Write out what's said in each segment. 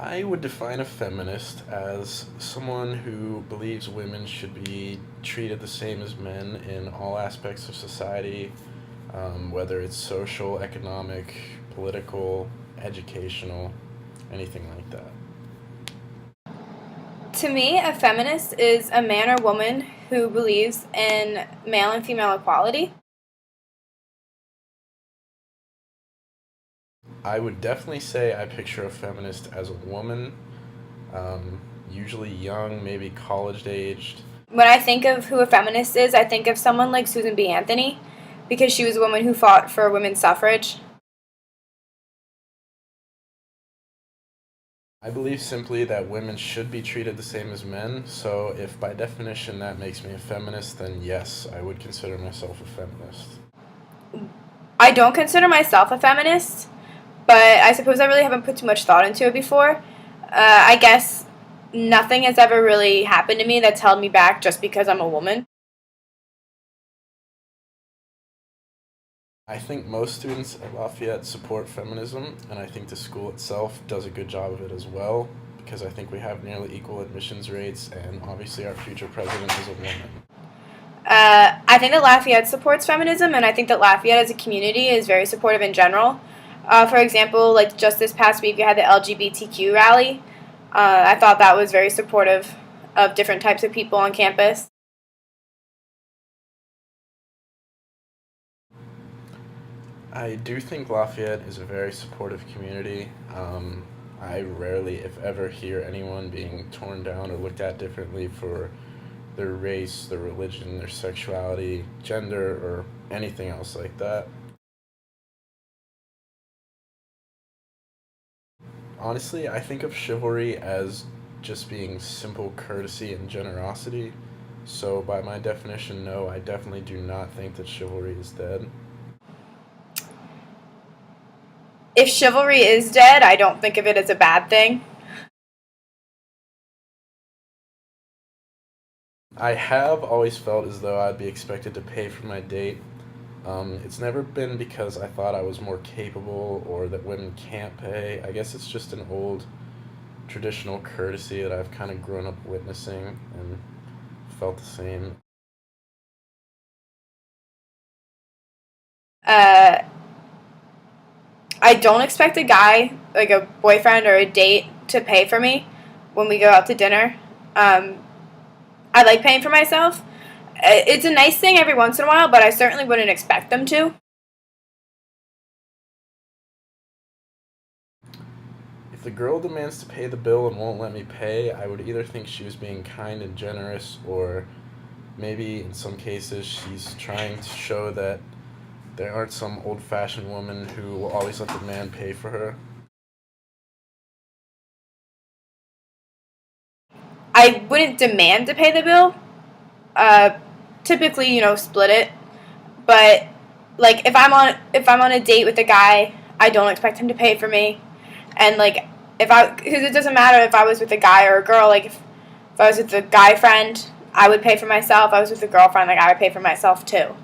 I would define a feminist as someone who believes women should be treated the same as men in all aspects of society, whether it's social, economic, political, educational, anything like that. To me, a feminist is a man or woman who believes in male and female equality. I would definitely say I picture a feminist as a woman, usually young, maybe college aged. When I think of who a feminist is, I think of someone like Susan B. Anthony because she was a woman who fought for women's suffrage. I believe simply that women should be treated the same as men, so if by definition that makes me a feminist, then yes, I would consider myself a feminist. I don't consider myself a feminist, but I suppose I really haven't put too much thought into it before. I guess nothing has ever really happened to me that's held me back just because I'm a woman. I think most students at Lafayette support feminism, and I think the school itself does a good job of it as well, because I think we have nearly equal admissions rates, and obviously our future president is a woman. I think that Lafayette supports feminism, and I think that Lafayette as a community is very supportive in general. For example, like just this past week, we had the LGBTQ rally. I thought that was very supportive of different types of people on campus. I do think Lafayette is a very supportive community. I rarely, if ever, hear anyone being torn down or looked at differently for their race, their religion, their sexuality, gender, or anything else like that. Honestly, I think of chivalry as just being simple courtesy and generosity. So, by my definition, no, I definitely do not think that chivalry is dead. If chivalry is dead, I don't think of it as a bad thing. I have always felt as though I'd be expected to pay for my date. It's never been because I thought I was more capable or that women can't pay. I guess it's just an old traditional courtesy that I've kind of grown up witnessing and felt the same. Uh, I don't expect a guy, like a boyfriend or a date, to pay for me when we go out to dinner. Um, I like paying for myself. It's a nice thing every once in a while, but I certainly wouldn't expect them to. If the girl demands to pay the bill and won't let me pay, I would either think she was being kind and generous, or maybe in some cases she's trying to show that there aren't some old fashioned woman who will always let the man pay for her. I wouldn't demand to pay the bill. Uh, Typically, split it. But like if I'm on a date with a guy, I don't expect him to pay for me. And like because it doesn't matter if I was with a guy or a girl. Like if I was with a guy friend, I would pay for myself. If I was with a girlfriend, like I would pay for myself too.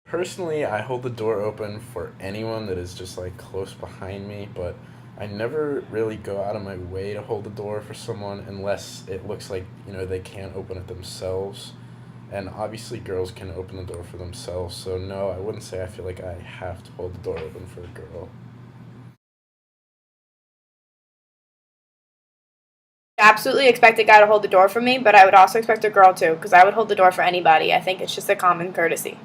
Personally, I hold the door open for anyone that is just like close behind me, but I never really go out of my way to hold the door for someone unless it looks like, they can't open it themselves. And obviously, girls can open the door for themselves, so no, I wouldn't say I feel like I have to hold the door open for a girl. Absolutely expect a guy to hold the door for me, but I would also expect a girl to, because I would hold the door for anybody. I think it's just a common courtesy.